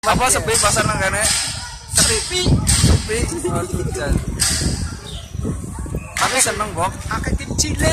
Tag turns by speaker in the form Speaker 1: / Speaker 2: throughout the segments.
Speaker 1: Apa sepi pasar nang kene?
Speaker 2: Sepi.
Speaker 1: Sepi. Oh, hujan. Tapi seneng, Bok.
Speaker 2: Akeh kecile.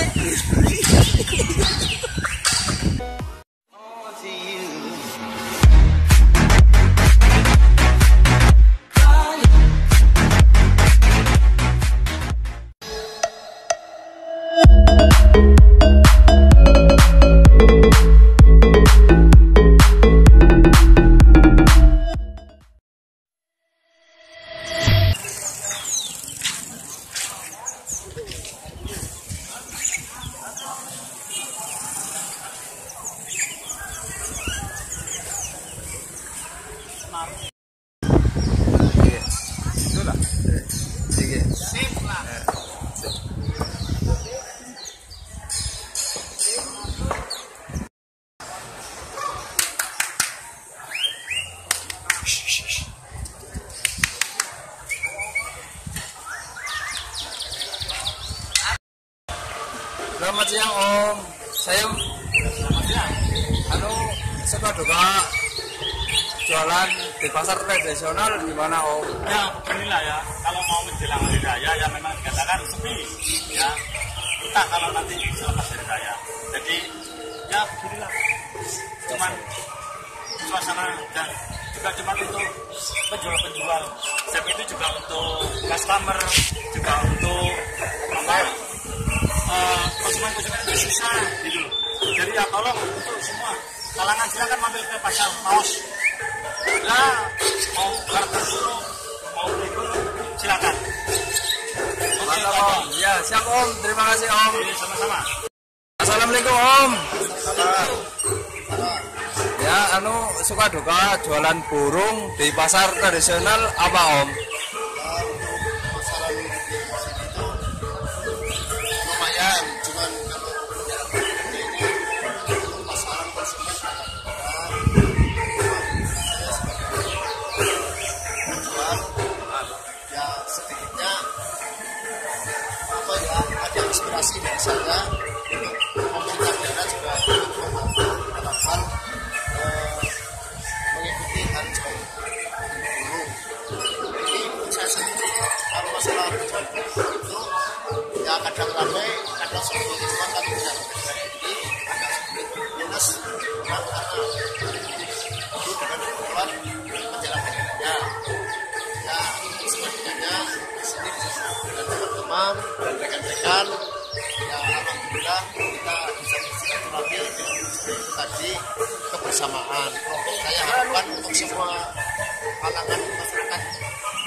Speaker 1: Itulah. Sige.
Speaker 2: Sip lah.
Speaker 1: Selamat siang Om. Saya suka duka jualan di pasar tradisional gimana Om?
Speaker 3: Ya beginilah ya, kalau mau menjelang hari raya ya memang dikatakan sepi ya, entah kalau nanti selepas hari raya. Jadi ya beginilah, cuman suasana dan juga cuma untuk penjual-penjual. Sep itu juga untuk customer, juga untuk konsumen-konsumen itu susah gitu loh. Jadi ya tolong untuk semua kalangan silakan mampir ke pasar Maos. Lah mau barter dulu, mau beli dulu, silakan. Oke,
Speaker 1: Om. Ya, siap Om. Terima kasih Om.
Speaker 3: sama-sama.
Speaker 1: Assalamualaikum Om. Ya, suka duka jualan burung di pasar tradisional apa Om?
Speaker 4: Lumayan, cuman pasaran konsumen ya sedikitnya apa ya, ada inspirasi dari saya untuk pemerintah daerah juga dalam hal mengikuti hari jual burung. Jadi menurut saya sendiri kalau masalah jual burung itu ya kadang ramai, kadang sedikit, cuma kalau tidak jadi agak sedikit minus karena itu dengan kebutuhan menjalankan hidupnya. Ya sebenarnya di sini dengan teman-teman dan rekan-rekan ya alhamdulillah kita bisa bersilaturahmi dengan itu tadi kebersamaan. Saya harapkan untuk semua kalangan masyarakat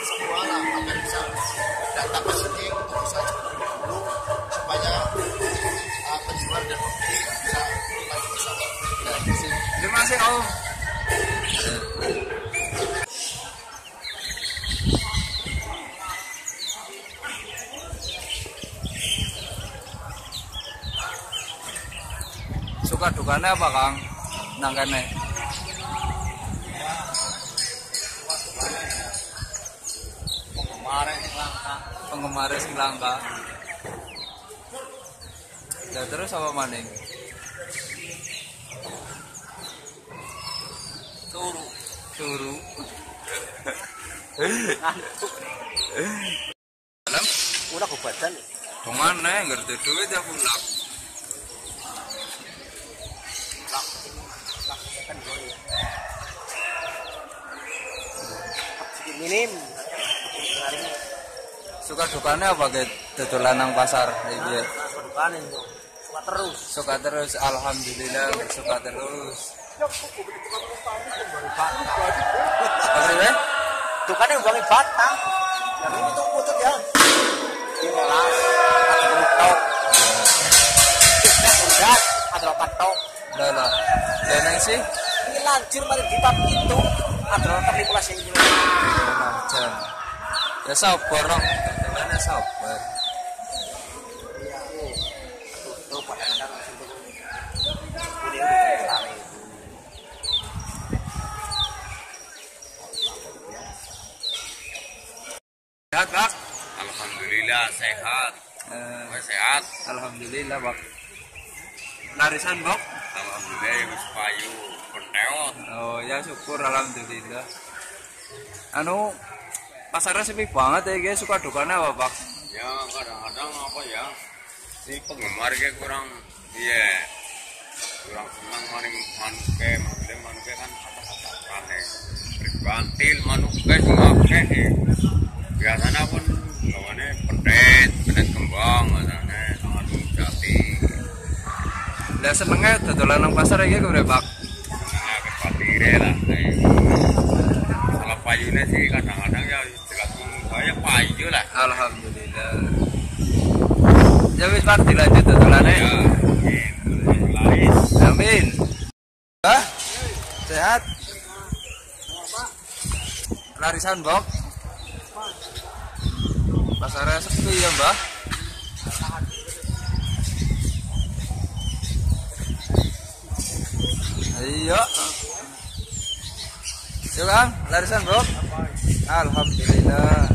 Speaker 4: semua lah akan bisa datang ke sini untuk bisa dulu supaya penjual dan pembeli bisa kembali bersama.
Speaker 1: Terima kasih Om. Suka dukanya apa Kang? Nang kene. Penggemar sing langka. Ya terus apa maning? Turu. Dalam
Speaker 2: Udah obatan.
Speaker 1: kemana ngerti duit ya pulang.
Speaker 2: Minim.
Speaker 1: Suka dukanya apa ke dodolan nang pasar iki?
Speaker 2: Bukan itu. Suka terus.
Speaker 1: Suka terus, alhamdulillah suka terus. Apa ya?
Speaker 2: Tukane ubangi batang. Ya putuk-putuk ya. 15 atau tok. Udah ada 4 tok.
Speaker 1: Lah. Leneng sih
Speaker 2: Ini lancur mari di bab itu. Ada 15 yang ini.
Speaker 1: jam. Ya sabar dong. Dodolannya sabar.
Speaker 2: Tuh pada kadang
Speaker 1: Sehat, Pak?
Speaker 4: Alhamdulillah sehat. Sehat.
Speaker 1: Alhamdulillah, Pak. Larisan, Bok?
Speaker 4: Alhamdulillah yang payu konteot.
Speaker 1: Oh, ya syukur alhamdulillah. Anu pasarnya sepi banget ya guys, suka dukanya apa Pak?
Speaker 5: Ya kadang-kadang apa ya, si penggemar kayak kurang kurang senang manuke kan apa-apa aneh bergantil manuke semua kayak biasanya pun lawannya pedet kembang katanya anu jati.
Speaker 1: Lah senengnya dodolan nang pasar iki kebre Pak?
Speaker 5: Senengnya ke patire lah. Kalau payune sih kadang-kadang ya jelas kayak payu lah.
Speaker 1: Alhamdulillah. Ya wis Pak dilanjut dodolane.
Speaker 5: Ya, laris.
Speaker 1: Amin. Hah? Sehat? Larisan, Bok? Pasarnya sepi ya, Mbah? Ayo. Yuk, Kang. Larisan, Bok? Alhamdulillah.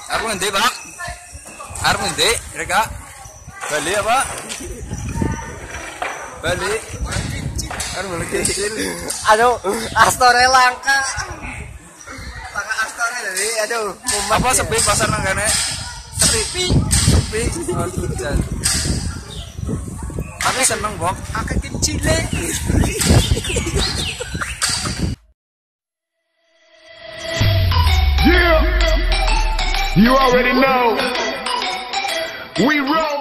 Speaker 1: Arep ngendi, Pak? Arep ngendi, Reka? Bali apa? Bali. Arep beli kecil.
Speaker 2: Aduh, astore langka. Langka astore dari aduh,
Speaker 1: Apa sepi pasar nang kene?
Speaker 2: sepi.
Speaker 1: Sepi. Oh, hujan. Tapi seneng, Bok.
Speaker 2: Akeh kecile.
Speaker 6: You already know. We roll.